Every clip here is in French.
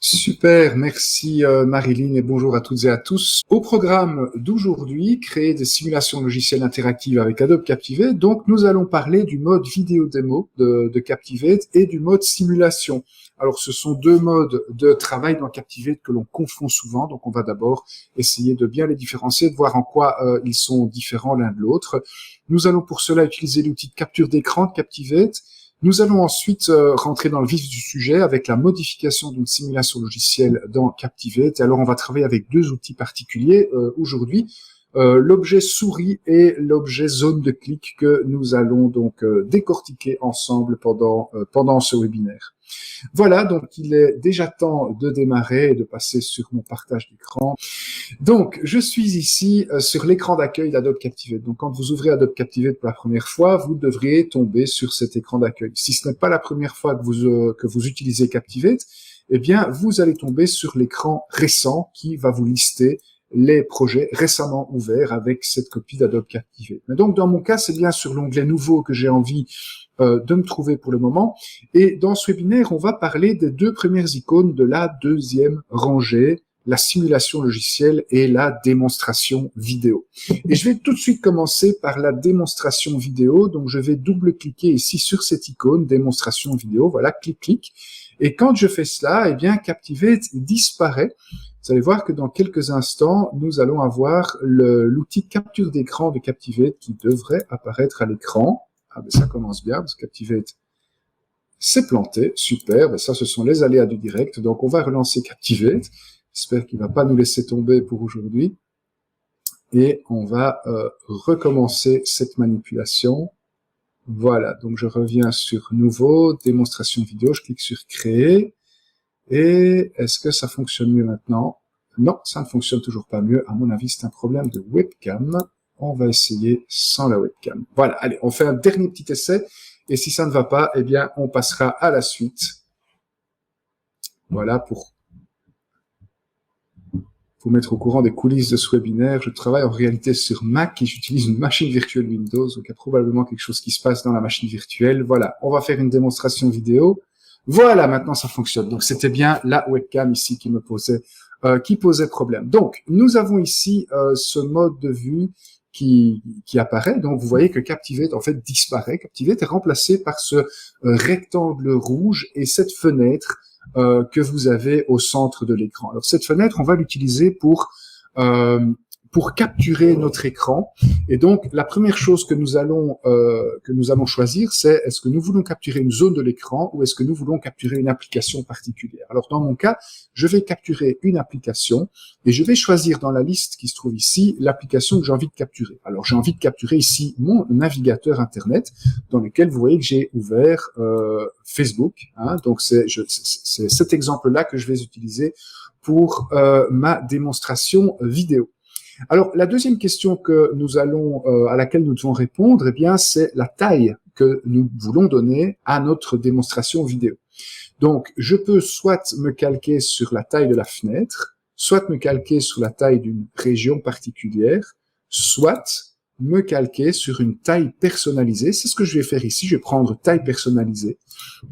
Super, merci Marilyn et bonjour à toutes et à tous. Au programme d'aujourd'hui, créer des simulations logicielles interactives avec Adobe Captivate. Donc nous allons parler du mode vidéo démo de Captivate et du mode simulation. Alors ce sont deux modes de travail dans Captivate que l'on confond souvent, donc on va d'abord essayer de bien les différencier, de voir en quoi ils sont différents l'un de l'autre. Nous allons pour cela utiliser l'outil de capture d'écran de Captivate. Nous allons ensuite rentrer dans le vif du sujet avec la modification d'une simulation logicielle dans Captivate. Et alors, on va travailler avec deux outils particuliers aujourd'hui, l'objet souris et l'objet zone de clic que nous allons donc décortiquer ensemble pendant ce webinaire. Voilà, donc il est déjà temps de démarrer et de passer sur mon partage d'écran. Donc, je suis ici sur l'écran d'accueil d'Adobe Captivate. Donc, quand vous ouvrez Adobe Captivate pour la première fois, vous devriez tomber sur cet écran d'accueil. Si ce n'est pas la première fois que vous utilisez Captivate, eh bien, vous allez tomber sur l'écran récent qui va vous lister les projets récemment ouverts avec cette copie d'Adobe Captivate. Mais donc, dans mon cas, c'est bien sur l'onglet nouveau que j'ai envie de me trouver pour le moment. Et dans ce webinaire, on va parler des deux premières icônes de la deuxième rangée, la simulation logicielle et la démonstration vidéo. Et je vais tout de suite commencer par la démonstration vidéo. Donc, je vais double-cliquer ici sur cette icône, démonstration vidéo. Voilà, clic, clic. Et quand je fais cela, eh bien, Captivate disparaît. Vous allez voir que dans quelques instants, nous allons avoir l'outil de capture d'écran de Captivate qui devrait apparaître à l'écran. Ah, ben ça commence bien, parce que Captivate s'est planté. Super, ben ça, ce sont les aléas du direct. Donc, on va relancer Captivate. J'espère qu'il ne va pas nous laisser tomber pour aujourd'hui. Et on va recommencer cette manipulation. Voilà, donc je reviens sur Nouveau, démonstration vidéo, je clique sur Créer. Et est-ce que ça fonctionne mieux maintenant? Non, ça ne fonctionne toujours pas mieux. À mon avis, c'est un problème de webcam. On va essayer sans la webcam. Voilà, allez, on fait un dernier petit essai. Et si ça ne va pas, eh bien, on passera à la suite. Voilà, pour vous mettre au courant des coulisses de ce webinaire. Je travaille en réalité sur Mac et j'utilise une machine virtuelle Windows, donc il y a probablement quelque chose qui se passe dans la machine virtuelle. Voilà, on va faire une démonstration vidéo. Voilà, maintenant ça fonctionne. Donc c'était bien la webcam ici qui posait problème. Donc nous avons ici ce mode de vue qui apparaît. Donc vous voyez que Captivate en fait disparaît. Captivate est remplacé par ce rectangle rouge et cette fenêtre que vous avez au centre de l'écran. Alors cette fenêtre, on va l'utiliser pour capturer notre écran. Et donc la première chose que nous allons choisir, c'est est-ce que nous voulons capturer une zone de l'écran ou est-ce que nous voulons capturer une application particulière. Alors dans mon cas, je vais capturer une application et je vais choisir dans la liste qui se trouve ici l'application que j'ai envie de capturer. Alors j'ai envie de capturer ici mon navigateur internet dans lequel vous voyez que j'ai ouvert Facebook. Hein, donc c'est cet exemple-là que je vais utiliser pour ma démonstration vidéo. Alors, la deuxième question à laquelle nous devons répondre, eh bien, c'est la taille que nous voulons donner à notre démonstration vidéo. Donc, je peux soit me calquer sur la taille de la fenêtre, soit me calquer sur la taille d'une région particulière, soit me calquer sur une taille personnalisée. C'est ce que je vais faire ici. Je vais prendre taille personnalisée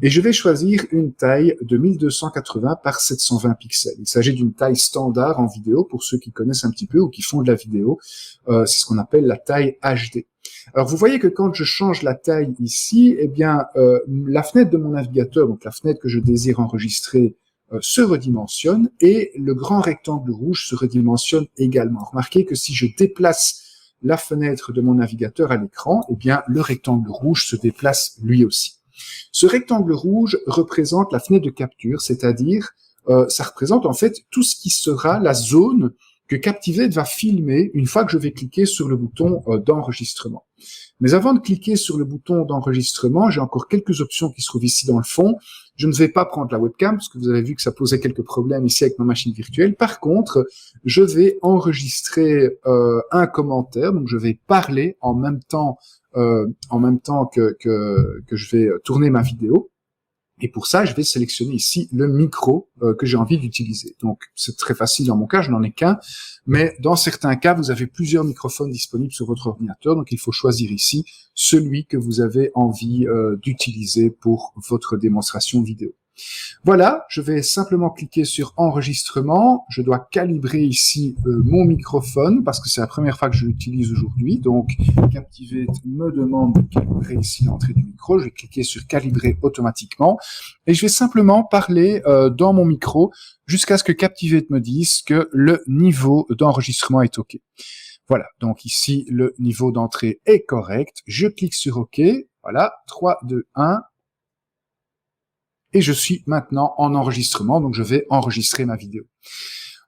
et je vais choisir une taille de 1280 par 720 pixels. Il s'agit d'une taille standard en vidéo pour ceux qui connaissent un petit peu ou qui font de la vidéo. C'est ce qu'on appelle la taille HD. Alors vous voyez que quand je change la taille ici, eh bien la fenêtre de mon navigateur, donc la fenêtre que je désire enregistrer, se redimensionne et le grand rectangle rouge se redimensionne également. Remarquez que si je déplace la fenêtre de mon navigateur à l'écran, eh bien le rectangle rouge se déplace lui aussi. Ce rectangle rouge représente la fenêtre de capture, c'est-à-dire ça représente en fait tout ce qui sera la zone que Captivate va filmer une fois que je vais cliquer sur le bouton d'enregistrement. Mais avant de cliquer sur le bouton d'enregistrement, j'ai encore quelques options qui se trouvent ici dans le fond. Je ne vais pas prendre la webcam, parce que vous avez vu que ça posait quelques problèmes ici avec ma machine virtuelle. Par contre, je vais enregistrer un commentaire, donc je vais parler en même temps que je vais tourner ma vidéo. Et pour ça, je vais sélectionner ici le micro que j'ai envie d'utiliser. Donc, c'est très facile dans mon cas, je n'en ai qu'un. Mais dans certains cas, vous avez plusieurs microphones disponibles sur votre ordinateur. Donc, il faut choisir ici celui que vous avez envie d'utiliser pour votre démonstration vidéo. Voilà, je vais simplement cliquer sur enregistrement. Je dois calibrer ici mon microphone parce que c'est la première fois que je l'utilise aujourd'hui. Donc, Captivate me demande de calibrer ici l'entrée du micro. Je vais cliquer sur calibrer automatiquement et je vais simplement parler dans mon micro jusqu'à ce que Captivate me dise que le niveau d'enregistrement est OK. Voilà, donc ici, le niveau d'entrée est correct. Je clique sur OK. Voilà, 3, 2, 1. Et je suis maintenant en enregistrement, donc je vais enregistrer ma vidéo.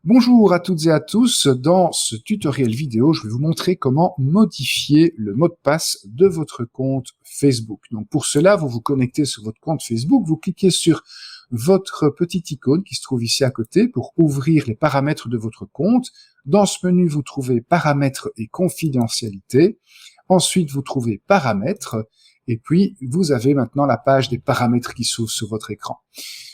Bonjour à toutes et à tous. Dans ce tutoriel vidéo, je vais vous montrer comment modifier le mot de passe de votre compte Facebook. Donc pour cela, vous vous connectez sur votre compte Facebook, vous cliquez sur votre petite icône qui se trouve ici à côté pour ouvrir les paramètres de votre compte. Dans ce menu, vous trouvez paramètres et confidentialité. Ensuite, vous trouvez paramètres. Et puis, vous avez maintenant la page des paramètres qui s'ouvre sur votre écran.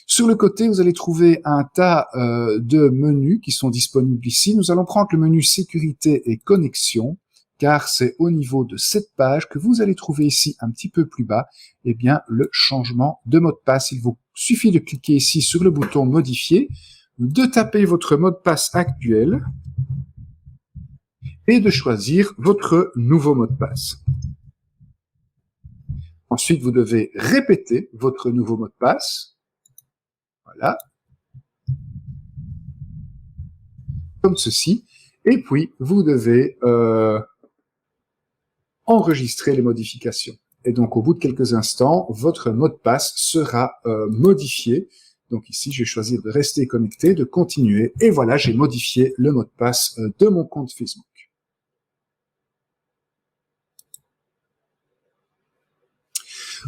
Sur le côté, vous allez trouver un tas de menus qui sont disponibles ici. Nous allons prendre le menu sécurité et connexion, car c'est au niveau de cette page que vous allez trouver ici un petit peu plus bas, eh bien, le changement de mot de passe. Il vous suffit de cliquer ici sur le bouton modifier, de taper votre mot de passe actuel et de choisir votre nouveau mot de passe. Ensuite, vous devez répéter votre nouveau mot de passe. Voilà. Comme ceci. Et puis, vous devez enregistrer les modifications. Et donc, au bout de quelques instants, votre mot de passe sera modifié. Donc ici, je vais choisir de rester connecté, de continuer. Et voilà, j'ai modifié le mot de passe de mon compte Facebook.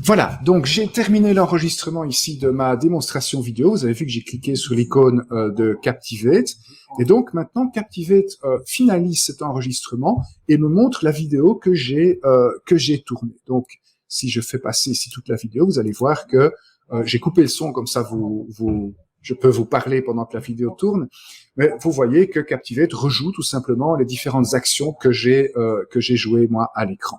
Voilà, donc j'ai terminé l'enregistrement ici de ma démonstration vidéo. Vous avez vu que j'ai cliqué sur l'icône de Captivate. Et donc maintenant, Captivate finalise cet enregistrement et me montre la vidéo que j'ai tournée. Donc si je fais passer ici toute la vidéo, vous allez voir que j'ai coupé le son, comme ça je peux vous parler pendant que la vidéo tourne. Mais vous voyez que Captivate rejoue tout simplement les différentes actions que j'ai jouées moi à l'écran.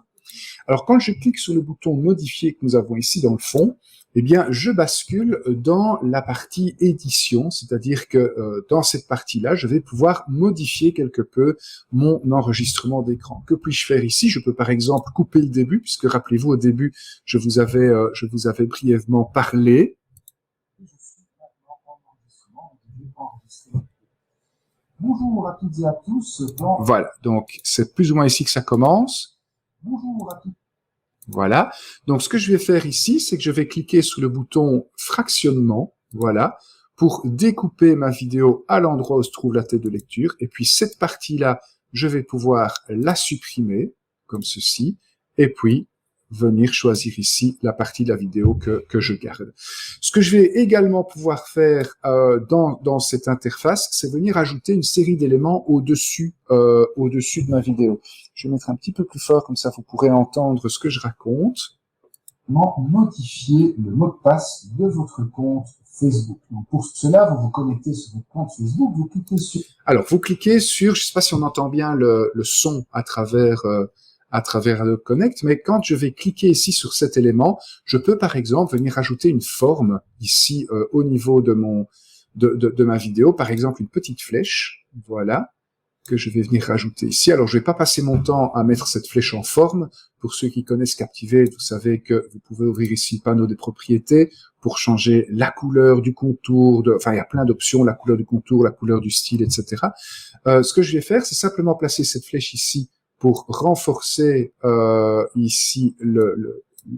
Alors, quand je clique sur le bouton modifier que nous avons ici dans le fond, eh bien, je bascule dans la partie édition, c'est-à-dire que dans cette partie-là, je vais pouvoir modifier quelque peu mon enregistrement d'écran. Que puis-je faire ici? Je peux par exemple couper le début, puisque rappelez-vous, au début, je vous avais brièvement parlé. Bonjour à toutes et à tous. Voilà, donc c'est plus ou moins ici que ça commence. Bonjour à tous. Voilà. Donc, ce que je vais faire ici, c'est que je vais cliquer sur le bouton fractionnement, voilà, pour découper ma vidéo à l'endroit où se trouve la tête de lecture. Et puis, cette partie-là, je vais pouvoir la supprimer, comme ceci. Et puis, venir choisir ici la partie de la vidéo que je garde. Ce que je vais également pouvoir faire dans cette interface, c'est venir ajouter une série d'éléments au-dessus de ma vidéo. Je vais mettre un petit peu plus fort, comme ça vous pourrez entendre ce que je raconte. Modifier le mot de passe de votre compte Facebook. Donc pour cela, vous vous connectez sur votre compte Facebook, vous cliquez sur... Alors, vous cliquez sur, je ne sais pas si on entend bien le son à travers Adobe Connect, mais quand je vais cliquer ici sur cet élément, je peux par exemple venir ajouter une forme ici au niveau de ma vidéo, par exemple une petite flèche, voilà, que je vais venir rajouter ici. Alors, je vais pas passer mon temps à mettre cette flèche en forme. Pour ceux qui connaissent Captivate, vous savez que vous pouvez ouvrir ici le panneau des propriétés pour changer la couleur du contour, enfin, il y a plein d'options, la couleur du contour, la couleur du style, etc. Ce que je vais faire, c'est simplement placer cette flèche ici pour renforcer ici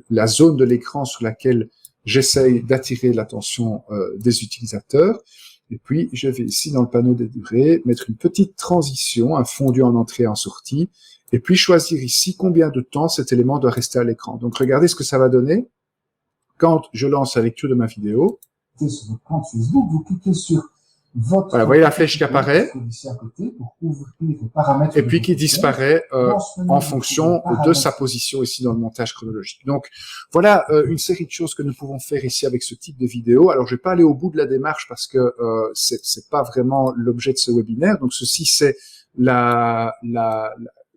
la zone de l'écran sur laquelle j'essaye d'attirer l'attention des utilisateurs. Et puis, je vais ici, dans le panneau des durées, mettre une petite transition, un fondu en entrée et en sortie, et puis choisir ici combien de temps cet élément doit rester à l'écran. Donc, regardez ce que ça va donner. Quand je lance la lecture de ma vidéo, sur votre compte Facebook, vous cliquez sur votre... Voilà, vous voyez la flèche qui apparaît, et puis qui disparaît en fonction de sa position ici dans le montage chronologique. Donc, voilà une série de choses que nous pouvons faire ici avec ce type de vidéo. Alors, je vais pas aller au bout de la démarche parce que c'est pas vraiment l'objet de ce webinaire. Donc, ceci, c'est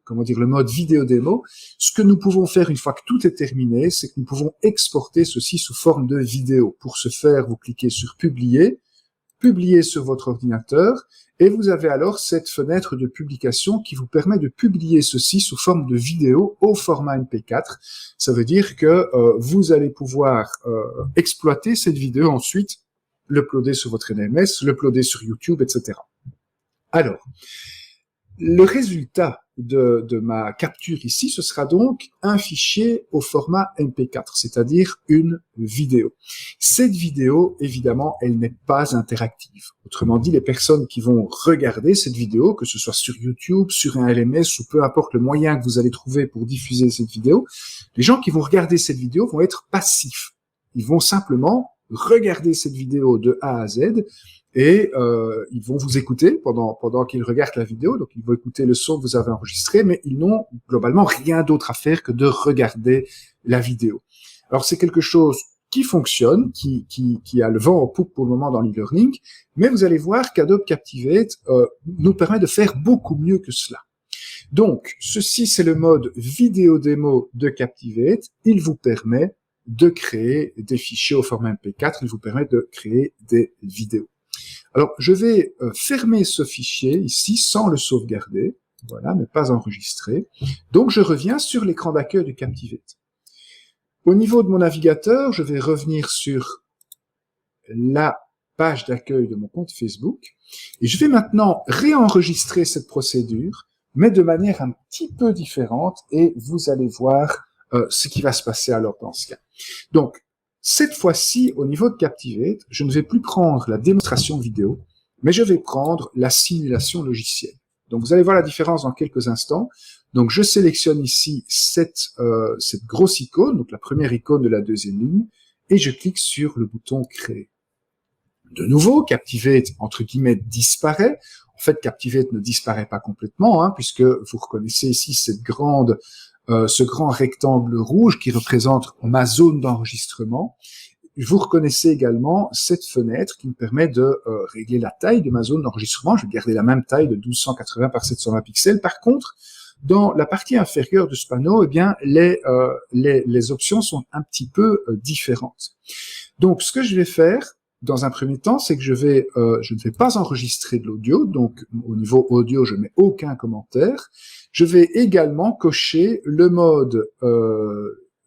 comment dire, le mode vidéo démo, ce que nous pouvons faire une fois que tout est terminé, c'est que nous pouvons exporter ceci sous forme de vidéo. Pour ce faire, vous cliquez sur publier, publier sur votre ordinateur, et vous avez alors cette fenêtre de publication qui vous permet de publier ceci sous forme de vidéo au format MP4. Ça veut dire que vous allez pouvoir exploiter cette vidéo ensuite, l'uploader sur votre NMS, l'uploader sur YouTube, etc. Alors, le résultat de ma capture ici, ce sera donc un fichier au format MP4, c'est-à-dire une vidéo. Cette vidéo, évidemment, elle n'est pas interactive. Autrement dit, les personnes qui vont regarder cette vidéo, que ce soit sur YouTube, sur un LMS ou peu importe le moyen que vous allez trouver pour diffuser cette vidéo, les gens qui vont regarder cette vidéo vont être passifs. Ils vont simplement regarder cette vidéo de A à Z et ils vont vous écouter pendant qu'ils regardent la vidéo, donc ils vont écouter le son que vous avez enregistré, mais ils n'ont globalement rien d'autre à faire que de regarder la vidéo. Alors c'est quelque chose qui fonctionne, qui a le vent en poupe pour le moment dans l'e-learning, mais vous allez voir qu'Adobe Captivate nous permet de faire beaucoup mieux que cela. Donc, ceci c'est le mode vidéo démo de Captivate, il vous permet de créer des fichiers au format MP4, il vous permet de créer des vidéos. Alors, je vais fermer ce fichier ici sans le sauvegarder, voilà, mais pas enregistré. Donc, je reviens sur l'écran d'accueil de Captivate. Au niveau de mon navigateur, je vais revenir sur la page d'accueil de mon compte Facebook et je vais maintenant réenregistrer cette procédure, mais de manière un petit peu différente et vous allez voir ce qui va se passer alors dans ce cas. Donc, cette fois-ci, au niveau de Captivate, je ne vais plus prendre la démonstration vidéo, mais je vais prendre la simulation logicielle. Donc, vous allez voir la différence dans quelques instants. Donc, je sélectionne ici cette grosse icône, donc la première icône de la deuxième ligne, et je clique sur le bouton « Créer ». De nouveau, Captivate, entre guillemets, disparaît. En fait, Captivate ne disparaît pas complètement, hein, puisque vous reconnaissez ici cette ce grand rectangle rouge qui représente ma zone d'enregistrement. Vous reconnaissez également cette fenêtre qui me permet de régler la taille de ma zone d'enregistrement. Je vais garder la même taille de 1280 par 720 pixels. Par contre, dans la partie inférieure de ce panneau, eh bien, les options sont un petit peu différentes. Donc, ce que je vais faire, dans un premier temps, c'est que je ne vais pas enregistrer de l'audio, donc au niveau audio, je mets aucun commentaire. Je vais également cocher le mode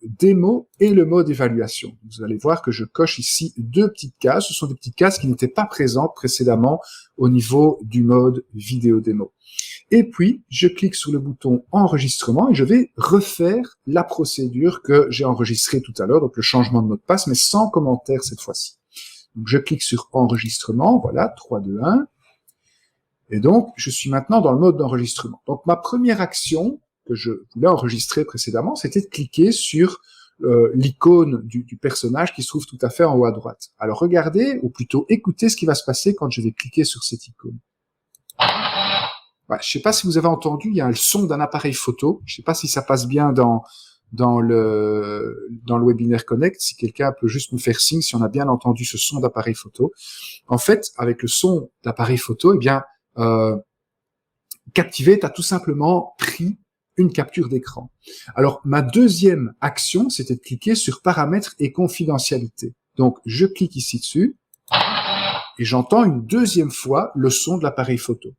démo et le mode évaluation. Vous allez voir que je coche ici deux petites cases. Ce sont des petites cases qui n'étaient pas présentes précédemment au niveau du mode vidéo démo. Et puis, je clique sur le bouton enregistrement et je vais refaire la procédure que j'ai enregistrée tout à l'heure, donc le changement de mot de passe, mais sans commentaire cette fois-ci. Donc, je clique sur enregistrement, voilà, 3, 2, 1. Et donc, je suis maintenant dans le mode d'enregistrement. Donc, ma première action que je voulais enregistrer précédemment, c'était de cliquer sur l'icône du personnage qui se trouve tout à fait en haut à droite. Alors, regardez, ou plutôt écoutez ce qui va se passer quand je vais cliquer sur cette icône. Voilà, je ne sais pas si vous avez entendu, il y a le son d'un appareil photo. Je ne sais pas si ça passe bien dans le webinaire Connect, si quelqu'un peut juste me faire signe si on a bien entendu ce son d'appareil photo. En fait, avec le son d'appareil photo, eh bien, Captivate a tout simplement pris une capture d'écran. Alors, ma deuxième action, c'était de cliquer sur paramètres et confidentialité. Donc, je clique ici dessus et j'entends une deuxième fois le son de l'appareil photo.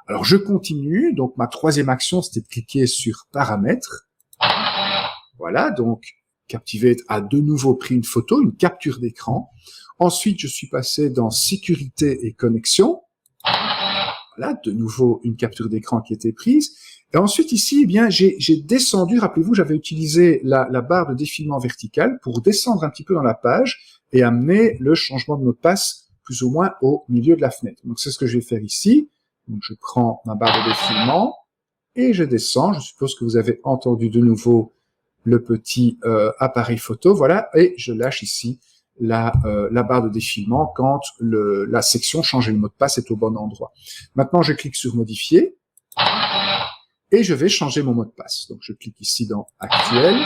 Alors, je continue. Donc, ma troisième action, c'était de cliquer sur paramètres. Voilà, donc Captivate a de nouveau pris une photo, une capture d'écran. Ensuite, je suis passé dans sécurité et connexion. Voilà, de nouveau une capture d'écran qui était prise. Et ensuite ici, eh bien, j'ai descendu, rappelez-vous, j'avais utilisé la barre de défilement verticale pour descendre un petit peu dans la page et amener le changement de mot de passe plus ou moins au milieu de la fenêtre. Donc c'est ce que je vais faire ici. Donc je prends ma barre de défilement et je descends. Je suppose que vous avez entendu de nouveau le petit appareil photo, voilà, et je lâche ici la barre de défilement quand la section changer le mot de passe est au bon endroit. Maintenant, je clique sur modifier et je vais changer mon mot de passe. Donc, je clique ici dans actuel.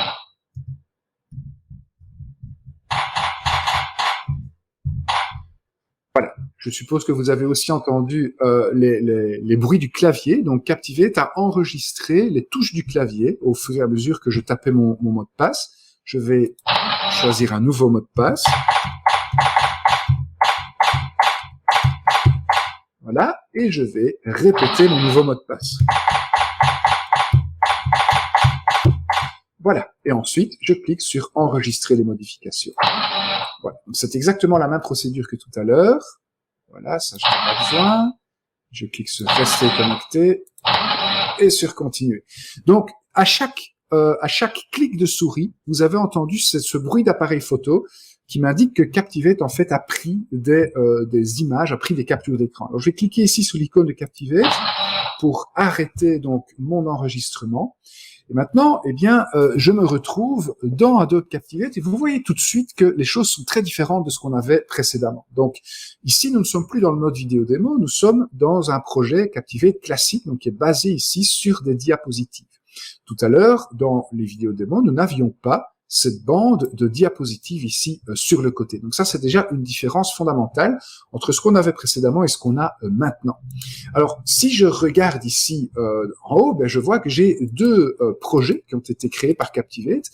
Voilà, Je suppose que vous avez aussi entendu les bruits du clavier. Donc Captivate a enregistré les touches du clavier au fur et à mesure que je tapais mon mot de passe. Je vais choisir un nouveau mot de passe. Voilà, et je vais répéter mon nouveau mot de passe. Voilà, et ensuite je clique sur enregistrer les modifications. Voilà, donc c'est exactement la même procédure que tout à l'heure. Voilà, ça je n'ai pas besoin. Je clique sur rester connecté et sur continuer. Donc à chaque clic de souris, vous avez entendu ce bruit d'appareil photo qui m'indique que Captivate en fait a pris des images, a pris des captures d'écran. Alors je vais cliquer ici sur l'icône de Captivate pour arrêter donc mon enregistrement. Et maintenant, eh bien, je me retrouve dans Adobe Captivate et vous voyez tout de suite que les choses sont très différentes de ce qu'on avait précédemment. Donc ici, nous ne sommes plus dans le mode vidéo démo, nous sommes dans un projet Captivate classique, donc qui est basé ici sur des diapositives. Tout à l'heure, dans les vidéos démo, nous n'avions pas cette bande de diapositives ici sur le côté. Donc ça, c'est déjà une différence fondamentale entre ce qu'on avait précédemment et ce qu'on a maintenant. Alors, si je regarde ici en haut, ben, je vois que j'ai deux projets qui ont été créés par Captivate.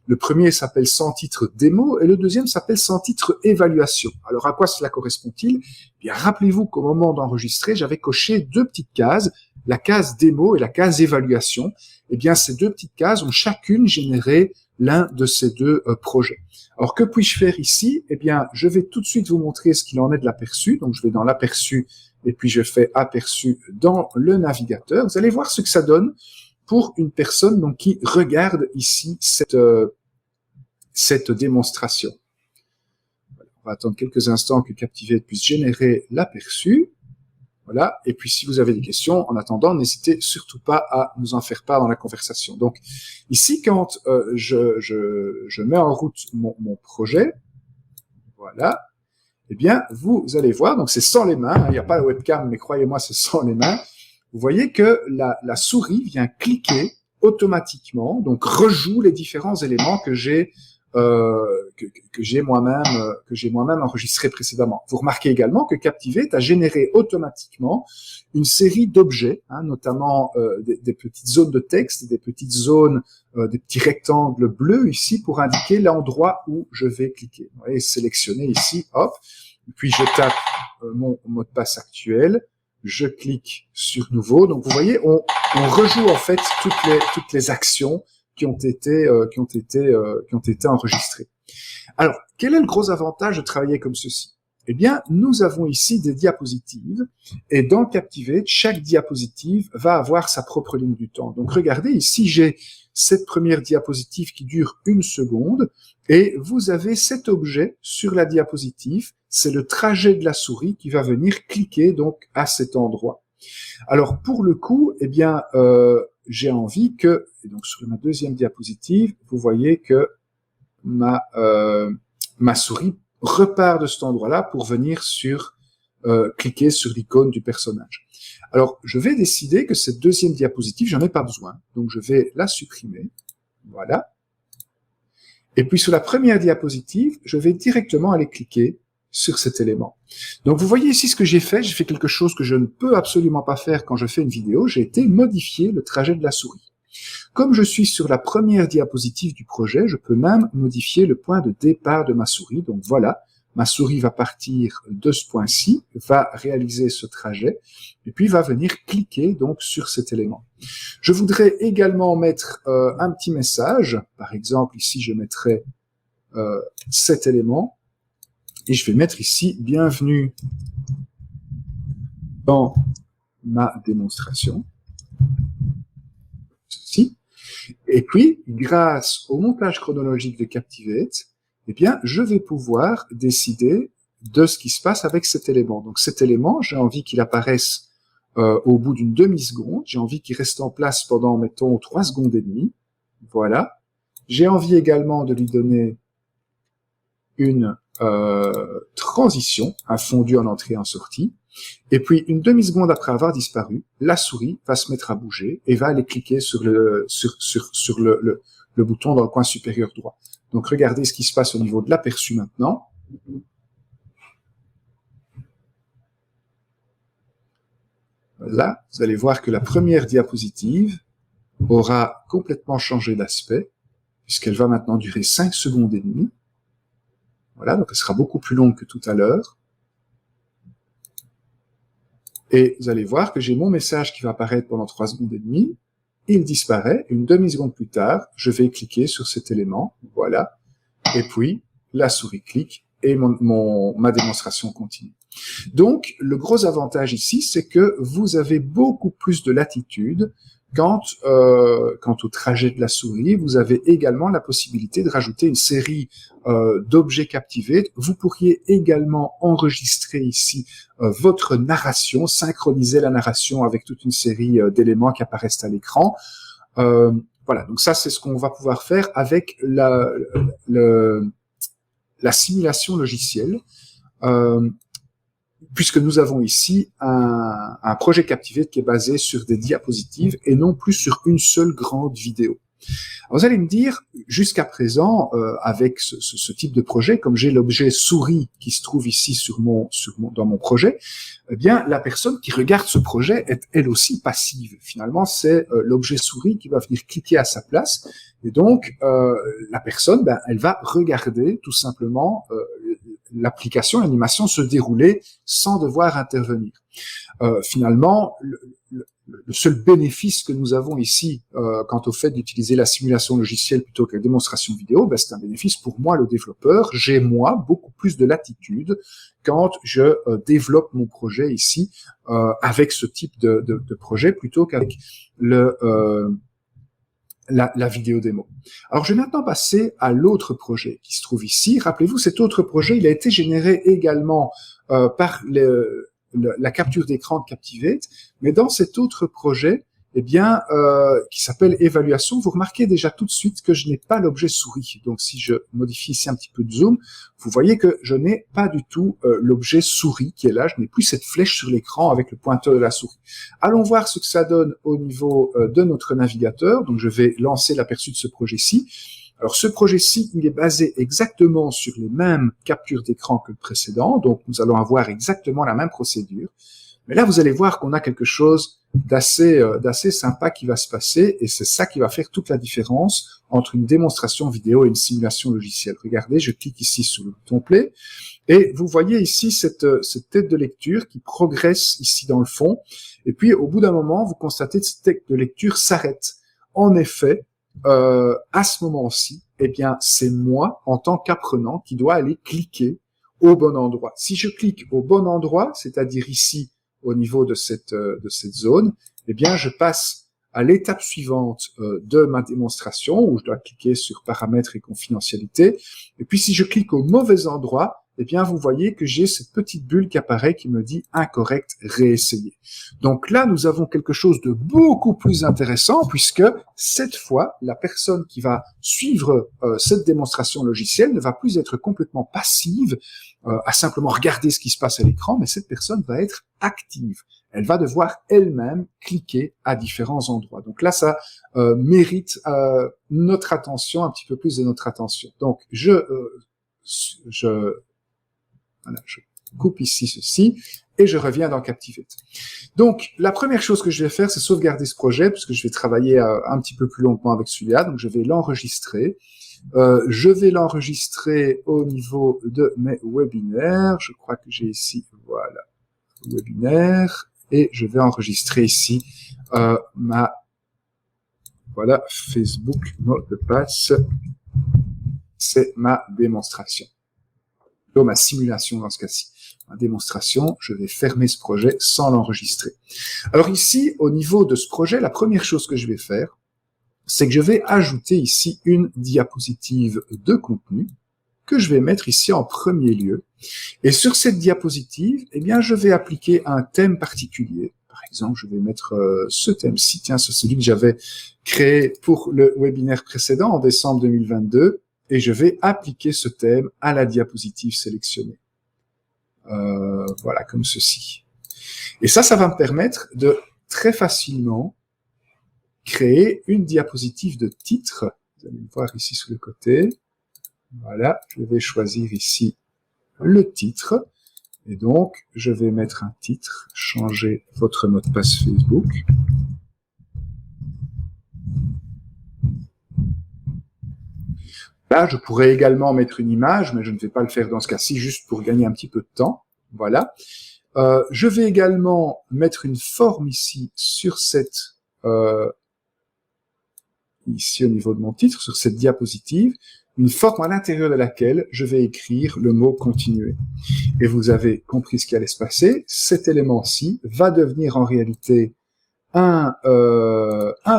Le premier s'appelle sans titre démo et le deuxième s'appelle sans titre évaluation. Alors, à quoi cela correspond-il? Eh bien, rappelez-vous qu'au moment d'enregistrer, j'avais coché deux petites cases, la case démo et la case évaluation. Eh bien, ces deux petites cases ont chacune généré l'un de ces deux projets. Alors, que puis-je faire ici? Eh bien, je vais tout de suite vous montrer ce qu'il en est de l'aperçu. Donc, je vais dans l'aperçu et puis je fais aperçu dans le navigateur. Vous allez voir ce que ça donne pour une personne donc qui regarde ici cette démonstration. On va attendre quelques instants que Captivate puisse générer l'aperçu. Voilà. Et puis, si vous avez des questions, en attendant, n'hésitez surtout pas à nous en faire part dans la conversation. Donc, ici, quand je mets en route mon projet, voilà, eh bien, vous allez voir, donc c'est sans les mains, hein, il n'y a pas la webcam, mais croyez-moi, c'est sans les mains. Vous voyez que la souris vient cliquer automatiquement, donc rejoue les différents éléments que j'ai moi-même enregistré précédemment. Vous remarquez également que Captivate a généré automatiquement une série d'objets, hein, notamment des petites zones de texte, des petites zones, des petits rectangles bleus ici pour indiquer l'endroit où je vais cliquer. Vous voyez, sélectionner ici, hop, puis je tape mon mot de passe actuel, je clique sur nouveau. Donc vous voyez, on rejoue en fait toutes les actions qui ont été enregistrées. Alors, quel est le gros avantage de travailler comme ceci? Eh bien, nous avons ici des diapositives, et dans Captivate, chaque diapositive va avoir sa propre ligne du temps. Donc, regardez, ici, j'ai cette première diapositive qui dure 1 seconde, et vous avez cet objet sur la diapositive, c'est le trajet de la souris qui va venir cliquer donc à cet endroit. Alors, pour le coup, eh bien, j'ai envie que, et donc sur ma deuxième diapositive, vous voyez que ma souris repart de cet endroit-là pour venir cliquer sur l'icône du personnage. Alors, je vais décider que cette deuxième diapositive, j'en ai pas besoin, donc je vais la supprimer. Voilà. Et puis sur la première diapositive, je vais directement aller cliquer sur cet élément. Donc vous voyez ici ce que j'ai fait quelque chose que je ne peux absolument pas faire quand je fais une vidéo, j'ai été modifier le trajet de la souris. Comme je suis sur la première diapositive du projet, je peux même modifier le point de départ de ma souris. Donc voilà, ma souris va partir de ce point-ci, va réaliser ce trajet, et puis va venir cliquer donc sur cet élément. Je voudrais également mettre un petit message, par exemple ici je mettrai cet élément, et je vais mettre ici « Bienvenue dans ma démonstration ». Ceci. Et puis, grâce au montage chronologique de Captivate, eh bien, je vais pouvoir décider de ce qui se passe avec cet élément. Donc cet élément, j'ai envie qu'il apparaisse au bout d'une demi-seconde, j'ai envie qu'il reste en place pendant, mettons, 3 secondes et demie. Voilà. J'ai envie également de lui donner une transition, un fondu en entrée et en sortie. Et puis, une demi-seconde après avoir disparu, la souris va se mettre à bouger et va aller cliquer sur le bouton dans le coin supérieur droit. Donc, regardez ce qui se passe au niveau de l'aperçu maintenant. Là, vous allez voir que la première diapositive aura complètement changé d'aspect, puisqu'elle va maintenant durer 5 secondes et demie. Voilà, donc elle sera beaucoup plus longue que tout à l'heure. Et vous allez voir que j'ai mon message qui va apparaître pendant 3 secondes et demie. Il disparaît. Une demi-seconde plus tard, je vais cliquer sur cet élément. Voilà. Et puis, la souris clique et ma démonstration continue. Donc, le gros avantage ici, c'est que vous avez beaucoup plus de latitude quant au trajet de la souris. Vous avez également la possibilité de rajouter une série d'objets captivés. Vous pourriez également enregistrer ici votre narration, synchroniser la narration avec toute une série d'éléments qui apparaissent à l'écran. Voilà, donc ça, c'est ce qu'on va pouvoir faire avec la simulation logicielle. Puisque nous avons ici un projet Captivate qui est basé sur des diapositives et non plus sur une seule grande vidéo. Alors vous allez me dire, jusqu'à présent, avec ce type de projet, comme j'ai l'objet souris qui se trouve ici dans mon projet, eh bien la personne qui regarde ce projet est elle aussi passive. Finalement, c'est l'objet souris qui va venir cliquer à sa place, et donc la personne, elle va regarder tout simplement l'application, l'animation se dérouler sans devoir intervenir. Finalement, le seul bénéfice que nous avons ici quant au fait d'utiliser la simulation logicielle plutôt que la démonstration vidéo, c'est un bénéfice pour moi, le développeur. J'ai, moi, beaucoup plus de latitude quand je développe mon projet ici avec ce type de projet plutôt qu'avec la vidéo démo. Alors, je vais maintenant passer à l'autre projet qui se trouve ici. Rappelez-vous, cet autre projet, il a été généré également par la capture d'écran de Captivate, mais dans cet autre projet, eh bien, qui s'appelle évaluation, vous remarquez déjà tout de suite que je n'ai pas l'objet souris. Donc, si je modifie ici un petit peu de zoom, vous voyez que je n'ai pas du tout l'objet souris qui est là. Je n'ai plus cette flèche sur l'écran avec le pointeur de la souris. Allons voir ce que ça donne au niveau de notre navigateur. Donc, je vais lancer l'aperçu de ce projet-ci. Alors, ce projet-ci, il est basé exactement sur les mêmes captures d'écran que le précédent. Donc, nous allons avoir exactement la même procédure. Mais là, vous allez voir qu'on a quelque chose d'assez sympa qui va se passer, et c'est ça qui va faire toute la différence entre une démonstration vidéo et une simulation logicielle. Regardez, je clique ici sur le bouton play, et vous voyez ici cette tête de lecture qui progresse ici dans le fond, et puis au bout d'un moment, vous constatez que cette tête de lecture s'arrête. En effet, à ce moment-ci, eh bien, c'est moi, en tant qu'apprenant, qui dois aller cliquer au bon endroit. Si je clique au bon endroit, c'est-à-dire ici, au niveau de cette zone, eh bien, je passe à l'étape suivante de ma démonstration, où je dois cliquer sur paramètres et confidentialité. Et puis, si je clique au mauvais endroit, eh bien, vous voyez que j'ai cette petite bulle qui apparaît qui me dit incorrect, réessayer. Donc là, nous avons quelque chose de beaucoup plus intéressant, puisque cette fois, la personne qui va suivre cette démonstration logicielle ne va plus être complètement passive à simplement regarder ce qui se passe à l'écran, mais cette personne va être active. Elle va devoir elle-même cliquer à différents endroits. Donc là, ça mérite notre attention, un petit peu plus de notre attention. Donc, je coupe ici ceci, et je reviens dans Captivate. Donc, la première chose que je vais faire, c'est sauvegarder ce projet, puisque je vais travailler un petit peu plus longuement avec celui-là, donc je vais l'enregistrer. Je vais l'enregistrer au niveau de mes webinaires. Je crois que j'ai ici, voilà, webinaire, et je vais enregistrer ici voilà, Facebook mot de passe. C'est ma démonstration. Plutôt ma simulation dans ce cas-ci. Ma démonstration, je vais fermer ce projet sans l'enregistrer. Alors ici, au niveau de ce projet, la première chose que je vais faire, c'est que je vais ajouter ici une diapositive de contenu que je vais mettre ici en premier lieu. Et sur cette diapositive, eh bien, je vais appliquer un thème particulier. Par exemple, je vais mettre ce thème-ci. Tiens, c'est celui que j'avais créé pour le webinaire précédent en décembre 2022. Et je vais appliquer ce thème à la diapositive sélectionnée. Voilà, comme ceci. Et ça va me permettre de très facilement créer une diapositive de titre. Vous allez le voir ici sur le côté. Voilà, je vais choisir ici le titre. Et donc, je vais mettre un titre, changer votre mot de passe Facebook. Là, je pourrais également mettre une image, mais je ne vais pas le faire dans ce cas-ci, juste pour gagner un petit peu de temps. Voilà. Je vais également mettre une forme ici sur cette, ici au niveau de mon titre, sur cette diapositive, une forme à l'intérieur de laquelle je vais écrire le mot continuer. Et vous avez compris ce qui allait se passer. Cet élément-ci va devenir en réalité un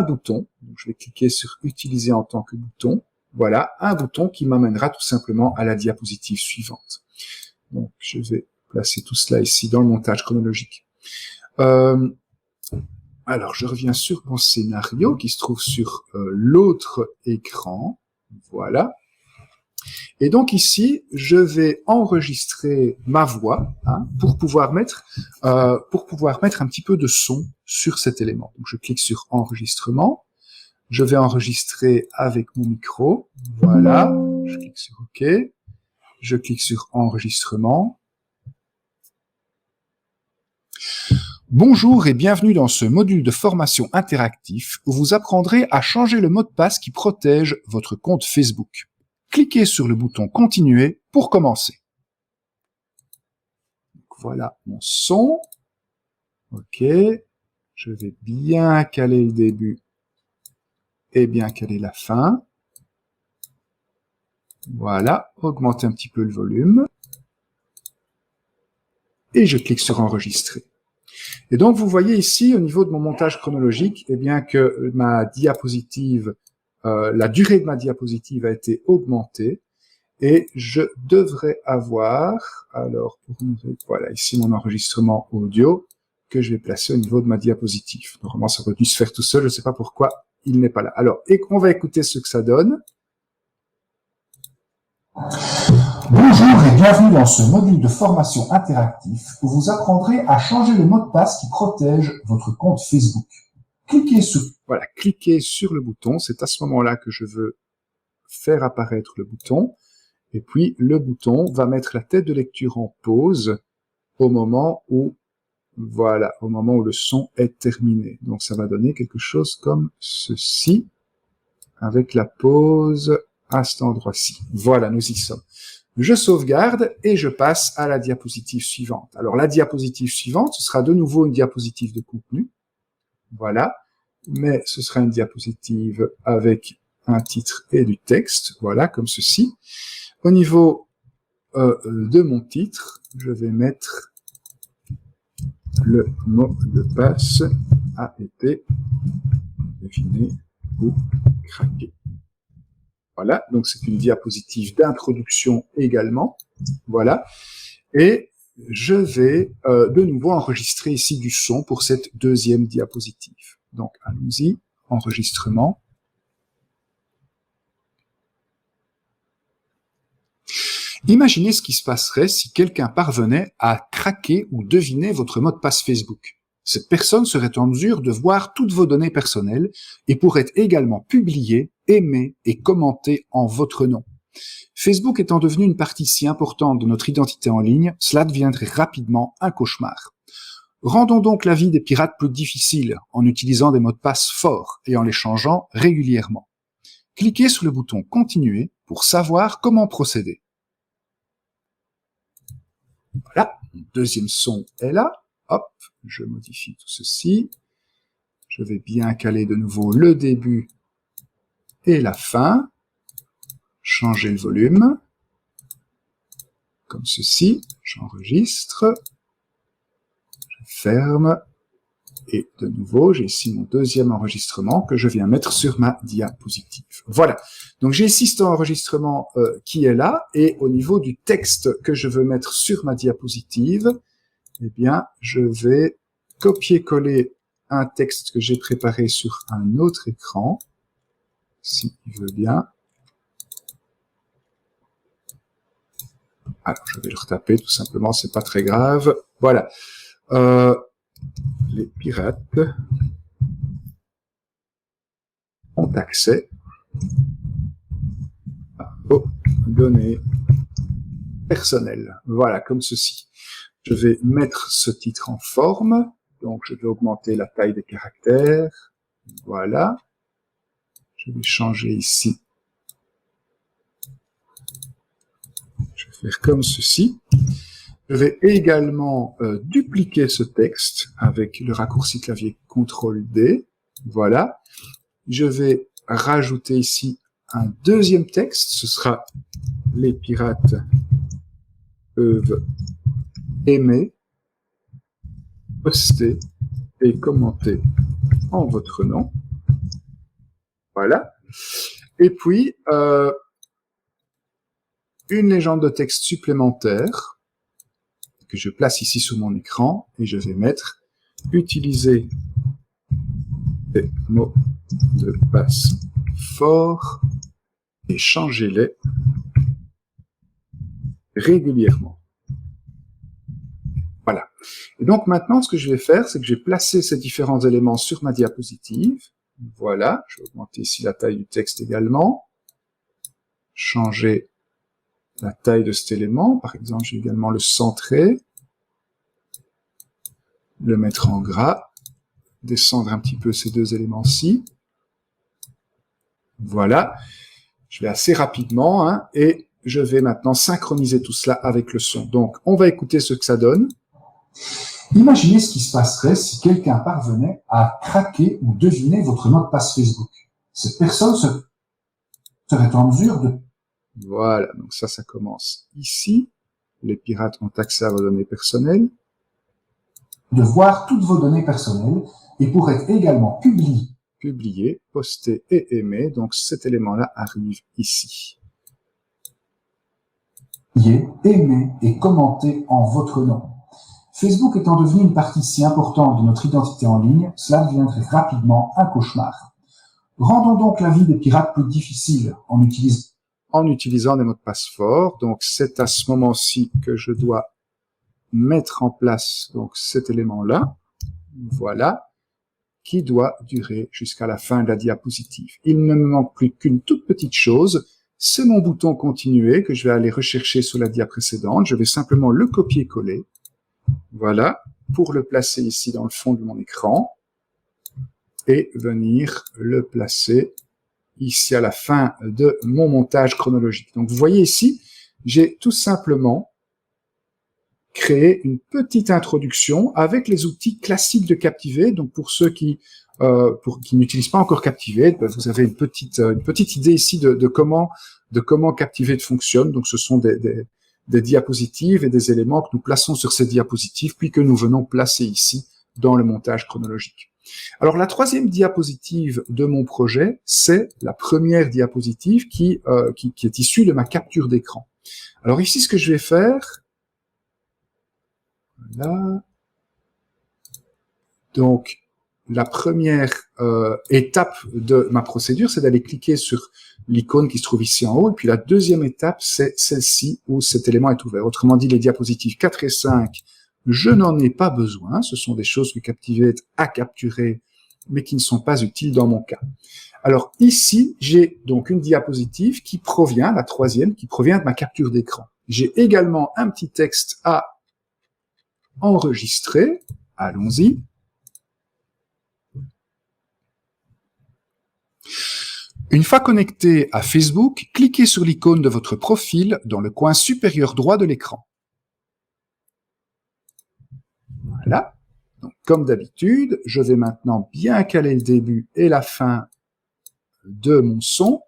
bouton. Donc, je vais cliquer sur utiliser en tant que bouton. Voilà, un bouton qui m'amènera tout simplement à la diapositive suivante. Donc, je vais placer tout cela ici dans le montage chronologique. Alors, je reviens sur mon scénario qui se trouve sur l'autre écran. Voilà. Et donc ici, je vais enregistrer ma voix pour pouvoir mettre un petit peu de son sur cet élément. Donc, je clique sur enregistrement. Je vais enregistrer avec mon micro. Voilà. Je clique sur OK. Je clique sur enregistrement. Bonjour et bienvenue dans ce module de formation interactif où vous apprendrez à changer le mot de passe qui protège votre compte Facebook. Cliquez sur le bouton Continuer pour commencer. Donc, voilà mon son. OK. Je vais bien caler le début et bien caler la fin. Voilà. Augmenter un petit peu le volume. Et je clique sur Enregistrer. Et donc, vous voyez ici, au niveau de mon montage chronologique, eh bien que ma diapositive, la durée de ma diapositive a été augmentée. Et je devrais avoir, alors, voilà, ici mon enregistrement audio que je vais placer au niveau de ma diapositive. Normalement, ça aurait dû se faire tout seul, je ne sais pas pourquoi il n'est pas là. Alors, on va écouter ce que ça donne. Bonjour et bienvenue dans ce module de formation interactif où vous apprendrez à changer le mot de passe qui protège votre compte Facebook. Cliquez sur le bouton, c'est à ce moment-là que je veux faire apparaître le bouton. Et puis, le bouton va mettre la tête de lecture en pause au moment où, voilà, au moment où le son est terminé. Donc, ça va donner quelque chose comme ceci, avec la pause à cet endroit-ci. Voilà, nous y sommes. Je sauvegarde et je passe à la diapositive suivante. Alors, la diapositive suivante, ce sera de nouveau une diapositive de contenu. Voilà. Mais ce sera une diapositive avec un titre et du texte. Voilà, comme ceci. Au niveau de mon titre, je vais mettre le mot de passe a été deviné ou craqué. Voilà, donc c'est une diapositive d'introduction également. Voilà, et je vais de nouveau enregistrer ici du son pour cette deuxième diapositive. Donc allons-y, enregistrement. Imaginez ce qui se passerait si quelqu'un parvenait à craquer ou deviner votre mot de passe Facebook. Cette personne serait en mesure de voir toutes vos données personnelles et pourrait également publier, aimer et commenter en votre nom. Facebook étant devenu une partie si importante de notre identité en ligne, cela deviendrait rapidement un cauchemar. Rendons donc la vie des pirates plus difficile en utilisant des mots de passe forts et en les changeant régulièrement. Cliquez sur le bouton « Continuer » pour savoir comment procéder. Voilà, le deuxième son est là. Hop, je modifie tout ceci. Je vais bien caler de nouveau le début et la fin. Changer le volume. Comme ceci. J'enregistre. Je ferme. Et de nouveau, j'ai ici mon deuxième enregistrement que je viens mettre sur ma diapositive. Voilà. Donc j'ai ici cet enregistrement qui est là. Et au niveau du texte que je veux mettre sur ma diapositive, eh bien, je vais copier-coller un texte que j'ai préparé sur un autre écran, si il veut bien. Alors, je vais le retaper, tout simplement, c'est pas très grave. Voilà. Les pirates ont accès aux données personnelles. Voilà, comme ceci. Je vais mettre ce titre en forme. Donc, je vais augmenter la taille des caractères. Voilà. Je vais changer ici. Je vais faire comme ceci. Je vais également dupliquer ce texte avec le raccourci clavier CTRL-D. Voilà. Je vais rajouter ici un deuxième texte. Ce sera « Les pirates peuvent aimer, poster et commenter en votre nom ». Voilà. Et puis, une légende de texte supplémentaire que je place ici sur mon écran et je vais mettre « Utiliser des mots de passe forts et changez-les régulièrement ». Voilà. Et donc maintenant, ce que je vais faire, c'est que je vais placer ces différents éléments sur ma diapositive. Voilà. Je vais augmenter ici la taille du texte également. Changer la taille de cet élément. Par exemple, je vais également le centrer. Le mettre en gras. Descendre un petit peu ces deux éléments-ci. Voilà. Je vais assez rapidement, hein, et je vais maintenant synchroniser tout cela avec le son. Donc, on va écouter ce que ça donne. Imaginez ce qui se passerait si quelqu'un parvenait à craquer ou deviner votre mot de passe Facebook. Cette personne serait en mesure de... Voilà, donc ça commence ici. Les pirates ont accès à vos données personnelles. De voir toutes vos données personnelles et pourrait également publier, poster et aimer. Donc cet élément-là arrive ici. Aimer et commenter en votre nom. Facebook étant devenu une partie si importante de notre identité en ligne, cela deviendrait rapidement un cauchemar. Rendons donc la vie des pirates plus difficile en utilisant des mots de passe forts. Donc c'est à ce moment-ci que je dois mettre en place donc cet élément-là. Voilà. Qui doit durer jusqu'à la fin de la diapositive. Il ne me manque plus qu'une toute petite chose, c'est mon bouton continuer que je vais aller rechercher sur la dia précédente. Je vais simplement le copier-coller. Voilà, pour le placer ici dans le fond de mon écran et venir le placer ici à la fin de mon montage chronologique. Donc vous voyez ici, j'ai tout simplement créé une petite introduction avec les outils classiques de Captivate. Donc pour ceux qui n'utilisent pas encore Captivate, ben vous avez une petite idée ici de comment Captivate fonctionne. Donc ce sont des diapositives et des éléments que nous plaçons sur ces diapositives, puis que nous venons placer ici dans le montage chronologique. Alors la troisième diapositive de mon projet, c'est la première diapositive qui est issue de ma capture d'écran. Alors ici, ce que je vais faire, voilà. Donc, la première étape de ma procédure, c'est d'aller cliquer sur l'icône qui se trouve ici en haut. Et puis la deuxième étape, c'est celle-ci où cet élément est ouvert. Autrement dit, les diapositives 4 et 5, je n'en ai pas besoin. Ce sont des choses que Captivate a capturées, mais qui ne sont pas utiles dans mon cas. Alors ici, j'ai donc une diapositive qui provient, la troisième, qui provient de ma capture d'écran. J'ai également un petit texte à enregistrer. Allons-y. Une fois connecté à Facebook, cliquez sur l'icône de votre profil dans le coin supérieur droit de l'écran. Voilà. Donc, comme d'habitude, je vais maintenant bien caler le début et la fin de mon son.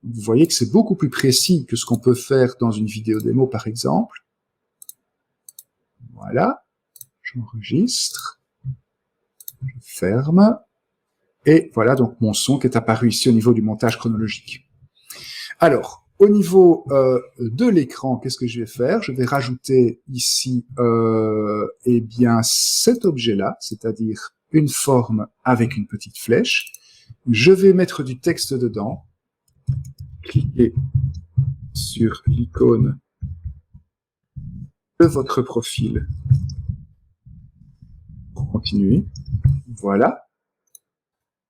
Vous voyez que c'est beaucoup plus précis que ce qu'on peut faire dans une vidéo démo, par exemple. Voilà. J'enregistre. Je ferme. Et voilà donc mon son qui est apparu ici au niveau du montage chronologique. Alors, au niveau de l'écran, qu'est-ce que je vais faire? Je vais rajouter ici eh bien cet objet-là, c'est-à-dire une forme avec une petite flèche. Je vais mettre du texte dedans. Cliquez sur l'icône de votre profil pour continuer. Voilà.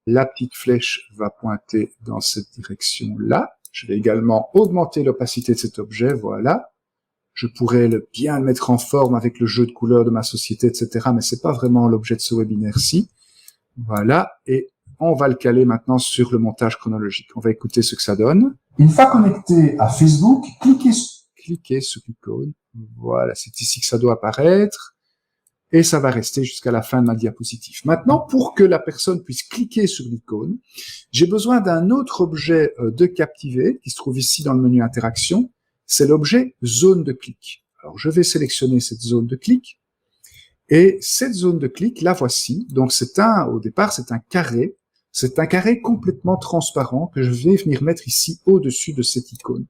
La petite flèche va pointer dans cette direction-là. Je vais également augmenter l'opacité de cet objet, voilà. Je pourrais bien le mettre en forme avec le jeu de couleurs de ma société, etc. Mais c'est pas vraiment l'objet de ce webinaire-ci. Voilà. Et on va le caler maintenant sur le montage chronologique. On va écouter ce que ça donne. Une fois connecté à Facebook, cliquez sur l'icône. Voilà, c'est ici que ça doit apparaître. Et ça va rester jusqu'à la fin de ma diapositive. Maintenant, pour que la personne puisse cliquer sur l'icône, j'ai besoin d'un autre objet de Captivate qui se trouve ici dans le menu interaction. C'est l'objet zone de clic. Alors, je vais sélectionner cette zone de clic. Et cette zone de clic, la voici. Donc, au départ, c'est un carré. C'est un carré complètement transparent que je vais venir mettre ici au-dessus de cette icône.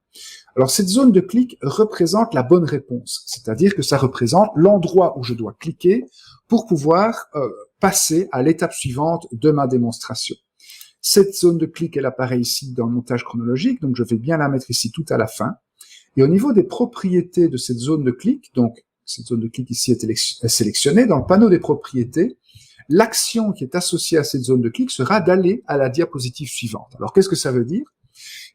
Alors, cette zone de clic représente la bonne réponse. C'est-à-dire que ça représente l'endroit où je dois cliquer pour pouvoir passer à l'étape suivante de ma démonstration. Cette zone de clic, elle apparaît ici dans le montage chronologique. Donc, je vais bien la mettre ici tout à la fin. Et au niveau des propriétés de cette zone de clic, donc cette zone de clic ici est sélectionnée, dans le panneau des propriétés, l'action qui est associée à cette zone de clic sera d'aller à la diapositive suivante. Alors, qu'est-ce que ça veut dire?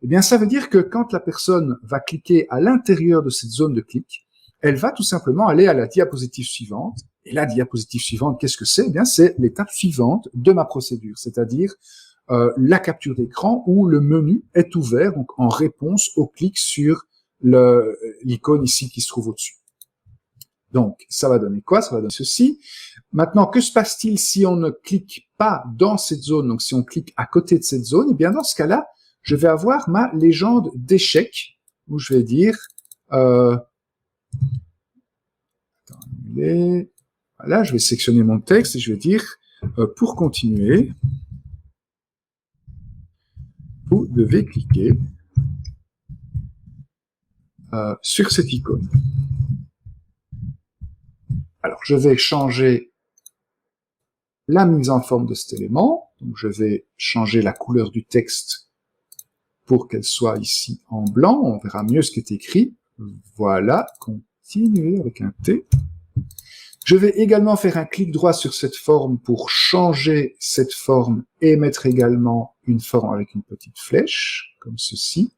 Eh bien, ça veut dire que quand la personne va cliquer à l'intérieur de cette zone de clic, elle va tout simplement aller à la diapositive suivante. Et la diapositive suivante, qu'est-ce que c'est? Eh bien, c'est l'étape suivante de ma procédure, c'est-à-dire la capture d'écran où le menu est ouvert, donc en réponse au clic sur l'icône ici qui se trouve au-dessus. Donc, ça va donner quoi? Ça va donner ceci. Maintenant, que se passe-t-il si on ne clique pas dans cette zone? Donc, si on clique à côté de cette zone, eh bien, dans ce cas-là, je vais avoir ma légende d'échec, où je vais dire, voilà, je vais sélectionner mon texte et je vais dire, pour continuer, vous devez cliquer sur cette icône. Alors, je vais changer la mise en forme de cet élément. Donc, je vais changer la couleur du texte pour qu'elle soit ici en blanc. On verra mieux ce qui est écrit. Voilà, continuer avec un T. Je vais également faire un clic droit sur cette forme pour changer cette forme et mettre également une forme avec une petite flèche, comme ceci,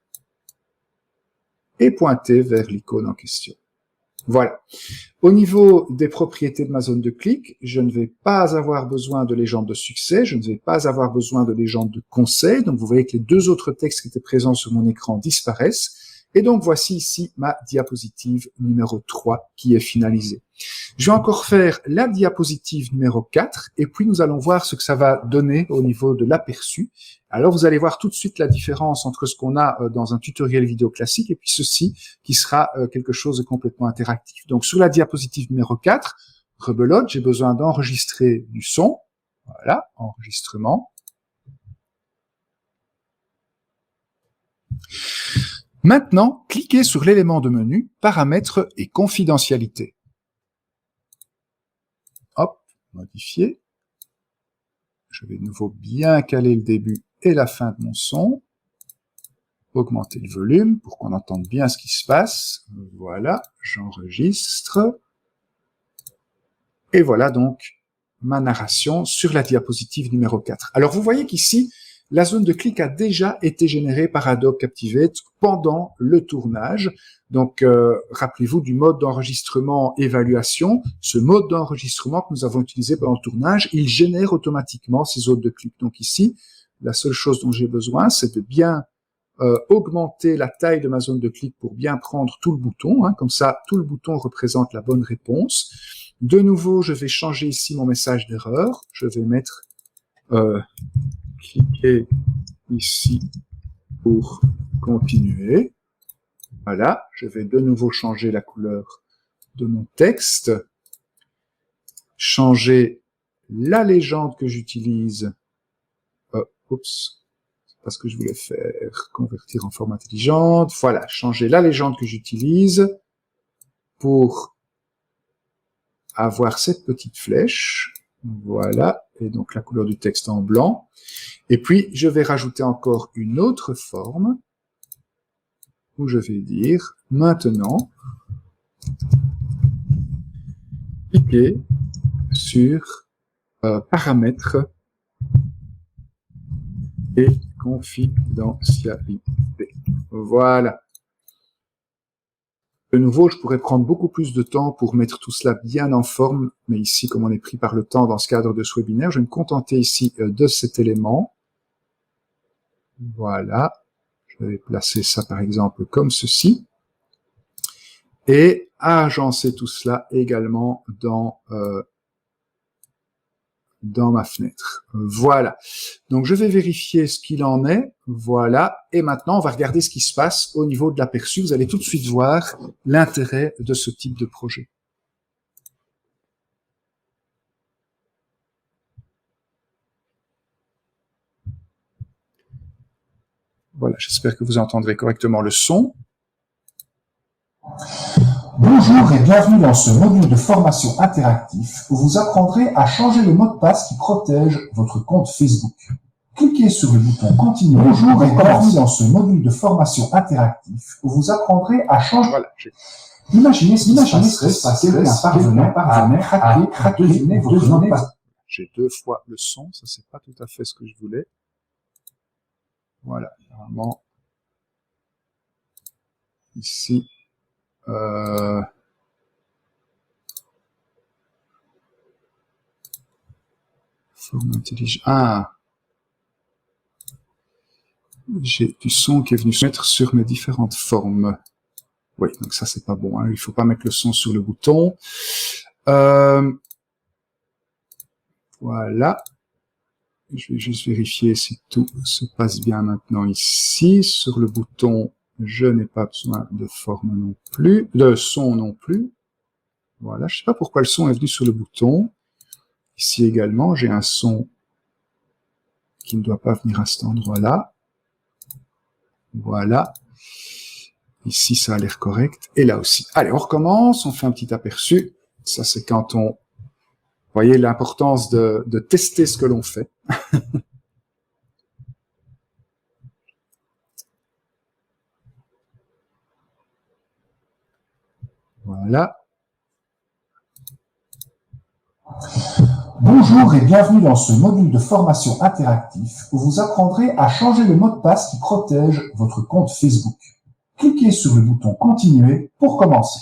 et pointer vers l'icône en question. Voilà. Au niveau des propriétés de ma zone de clic, je ne vais pas avoir besoin de légende de succès, je ne vais pas avoir besoin de légende de conseil, donc vous voyez que les deux autres textes qui étaient présents sur mon écran disparaissent, et donc voici ici ma diapositive numéro 3 qui est finalisée. Je vais encore faire la diapositive numéro 4, et puis nous allons voir ce que ça va donner au niveau de l'aperçu. Alors vous allez voir tout de suite la différence entre ce qu'on a dans un tutoriel vidéo classique et puis ceci qui sera quelque chose de complètement interactif. Donc sur la diapositive numéro 4, rebelote, j'ai besoin d'enregistrer du son. Voilà, enregistrement. Maintenant, cliquez sur l'élément de menu, paramètres et confidentialité. Hop, modifier. Je vais de nouveau bien caler le début et la fin de mon son. Augmenter le volume pour qu'on entende bien ce qui se passe. Voilà, j'enregistre. Et voilà donc ma narration sur la diapositive numéro 4. Alors vous voyez qu'ici, la zone de clic a déjà été générée par Adobe Captivate pendant le tournage. Donc, rappelez-vous du mode d'enregistrement évaluation. Ce mode d'enregistrement que nous avons utilisé pendant le tournage, il génère automatiquement ces zones de clic. Donc ici, la seule chose dont j'ai besoin, c'est de bien augmenter la taille de ma zone de clic pour bien prendre tout le bouton. Comme ça, tout le bouton représente la bonne réponse. De nouveau, je vais changer ici mon message d'erreur. Je vais mettre cliquez ici pour continuer. Voilà, je vais de nouveau changer la couleur de mon texte, changer la légende que j'utilise. Oups, c'est pas ce que je voulais faire. Convertir en forme intelligente. Voilà, changer la légende que j'utilise pour avoir cette petite flèche. Voilà, et donc la couleur du texte en blanc. Et puis, je vais rajouter encore une autre forme où je vais dire maintenant cliquez sur paramètres et confidentialité. Voilà. De nouveau, je pourrais prendre beaucoup plus de temps pour mettre tout cela bien en forme, mais ici, comme on est pris par le temps dans ce cadre de ce webinaire, je vais me contenter ici de cet élément. Voilà. Je vais placer ça, par exemple, comme ceci. Et agencer tout cela également dans ma fenêtre. Voilà. Donc, je vais vérifier ce qu'il en est. Voilà. Et maintenant, on va regarder ce qui se passe au niveau de l'aperçu. Vous allez tout de suite voir l'intérêt de ce type de projet. Voilà. J'espère que vous entendrez correctement le son. Bonjour et bienvenue dans ce module de formation interactif où vous apprendrez à changer le mot de passe qui protège votre compte Facebook. Cliquez sur le bouton Continuer. Bonjour et bienvenue dans ce module de formation interactif où vous apprendrez à changer. Voilà. Imaginez ce qui se passe si quelqu'un parvenait à craquer, deviner votre mot de passe. J'ai 2 fois le son, ça c'est pas tout à fait ce que je voulais. Voilà, vraiment. Ici. Forme intelligente. Ah! J'ai du son qui est venu se mettre sur mes différentes formes. Oui, donc ça c'est pas bon, hein. Il faut pas mettre le son sur le bouton. Voilà. Je vais juste vérifier si tout se passe bien maintenant ici. Sur le bouton, je n'ai pas besoin de forme non plus, de son non plus. Voilà, je sais pas pourquoi le son est venu sur le bouton. Ici également, j'ai un son qui ne doit pas venir à cet endroit-là. Voilà. Ici, ça a l'air correct. Et là aussi. Allez, on recommence, on fait un petit aperçu. Ça, c'est quand on... Vous voyez l'importance de tester ce que l'on fait. Voilà. Bonjour et bienvenue dans ce module de formation interactif où vous apprendrez à changer le mot de passe qui protège votre compte Facebook. Cliquez sur le bouton Continuer pour commencer.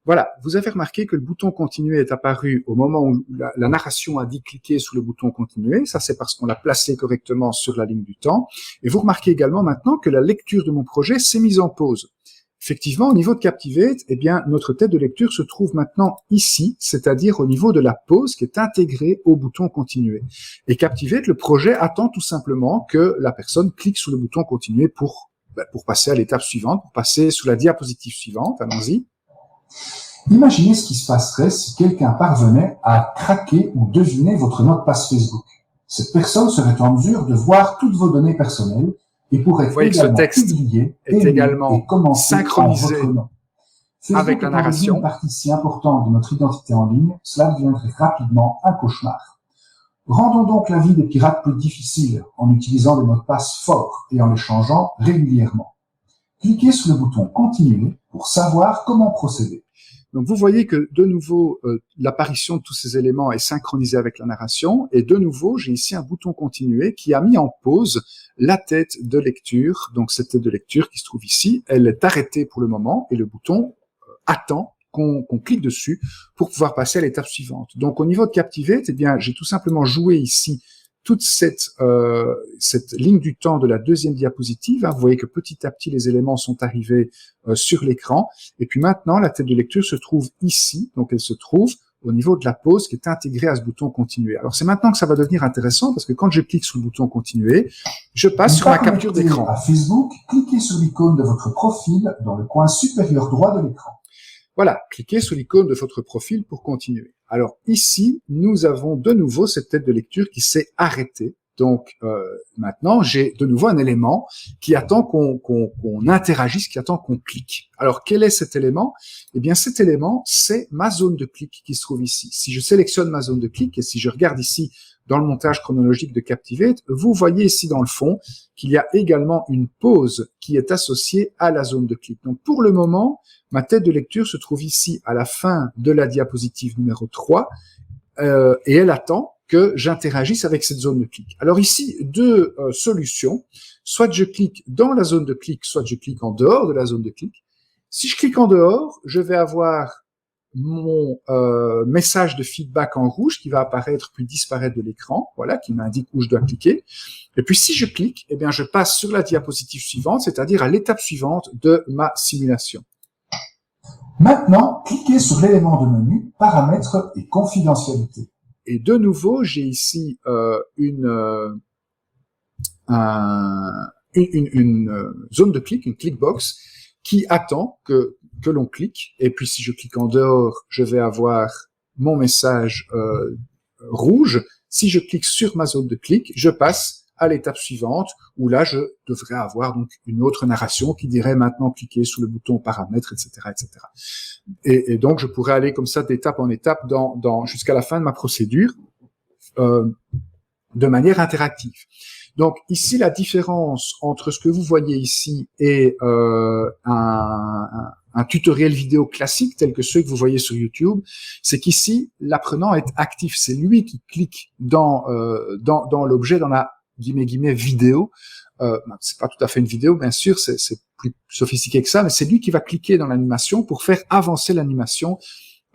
Voilà, vous avez remarqué que le bouton Continuer est apparu au moment où la narration a dit cliquer sur le bouton Continuer. Ça, c'est parce qu'on l'a placé correctement sur la ligne du temps. Et vous remarquez également maintenant que la lecture de mon projet s'est mise en pause. Effectivement, au niveau de Captivate, eh bien, notre tête de lecture se trouve maintenant ici, c'est-à-dire au niveau de la pause qui est intégrée au bouton Continuer. Et Captivate, le projet attend tout simplement que la personne clique sur le bouton Continuer pour passer à l'étape suivante, pour passer sous la diapositive suivante. Allons-y. Imaginez ce qui se passerait si quelqu'un parvenait à craquer ou deviner votre mot de passe Facebook. Cette personne serait en mesure de voir toutes vos données personnelles et pourrait également publier, est également et commenter synchronisé en votre nom. avec la narration. Une partie si importante de notre identité en ligne, cela deviendrait rapidement un cauchemar. Rendons donc la vie des pirates plus difficile en utilisant des mots de passe forts et en les changeant régulièrement. Cliquez sur le bouton Continuer pour savoir comment procéder. Donc vous voyez que de nouveau, l'apparition de tous ces éléments est synchronisée avec la narration, et de nouveau, j'ai ici un bouton Continuer qui a mis en pause la tête de lecture. Donc cette tête de lecture qui se trouve ici, elle est arrêtée pour le moment, et le bouton attend qu'on clique dessus pour pouvoir passer à l'étape suivante. Donc au niveau de Captivate, eh bien, j'ai tout simplement joué ici toute cette ligne du temps de la deuxième diapositive. Hein. Vous voyez que petit à petit, les éléments sont arrivés sur l'écran. Et puis maintenant, la tête de lecture se trouve ici. Donc, elle se trouve au niveau de la pause qui est intégrée à ce bouton Continuer. Alors, c'est maintenant que ça va devenir intéressant parce que quand je clique sur le bouton Continuer, je passe sur ma capture d'écran. À Facebook, cliquez sur l'icône de votre profil dans le coin supérieur droit de l'écran. Voilà, cliquez sur l'icône de votre profil pour continuer. Alors ici, nous avons de nouveau cette tête de lecture qui s'est arrêtée. Donc maintenant, j'ai de nouveau un élément qui attend qu'on interagisse, qui attend qu'on clique. Alors quel est cet élément? Eh bien cet élément, c'est ma zone de clic qui se trouve ici. Si je sélectionne ma zone de clic et si je regarde ici dans le montage chronologique de Captivate, vous voyez ici dans le fond qu'il y a également une pause qui est associée à la zone de clic. Donc pour le moment, ma tête de lecture se trouve ici à la fin de la diapositive numéro 3 et elle attend que j'interagisse avec cette zone de clic. Alors ici, deux solutions. Soit je clique dans la zone de clic, soit je clique en dehors de la zone de clic. Si je clique en dehors, je vais avoir mon message de feedback en rouge qui va apparaître puis disparaître de l'écran, voilà, qui m'indique où je dois cliquer. Et puis si je clique, eh bien je passe sur la diapositive suivante, c'est-à-dire à l'étape suivante de ma simulation. Maintenant, cliquez sur l'élément de menu Paramètres et confidentialité. Et de nouveau, j'ai ici une zone de clic, une clickbox, qui attend que l'on clique. Et puis si je clique en dehors, je vais avoir mon message rouge. Si je clique sur ma zone de clic, je passe à l'étape suivante, où là, je devrais avoir donc une autre narration qui dirait maintenant cliquer sur le bouton paramètres, etc., etc. Et donc, je pourrais aller comme ça d'étape en étape jusqu'à la fin de ma procédure, de manière interactive. Donc ici, la différence entre ce que vous voyez ici et un tutoriel vidéo classique tel que ceux que vous voyez sur YouTube, c'est qu'ici, l'apprenant est actif. C'est lui qui clique dans l'objet, dans la guillemets vidéo. C'est pas tout à fait une vidéo, bien sûr, c'est plus sophistiqué que ça, mais c'est lui qui va cliquer dans l'animation pour faire avancer l'animation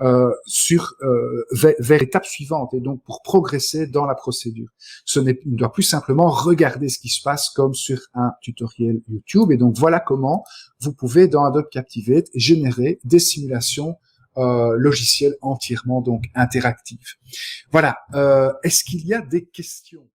vers l'étape suivante et donc pour progresser dans la procédure. Il ne doit plus simplement regarder ce qui se passe comme sur un tutoriel YouTube. Et donc voilà comment vous pouvez dans Adobe Captivate générer des simulations logicielles entièrement donc interactives. Voilà. Est-ce qu'il y a des questions?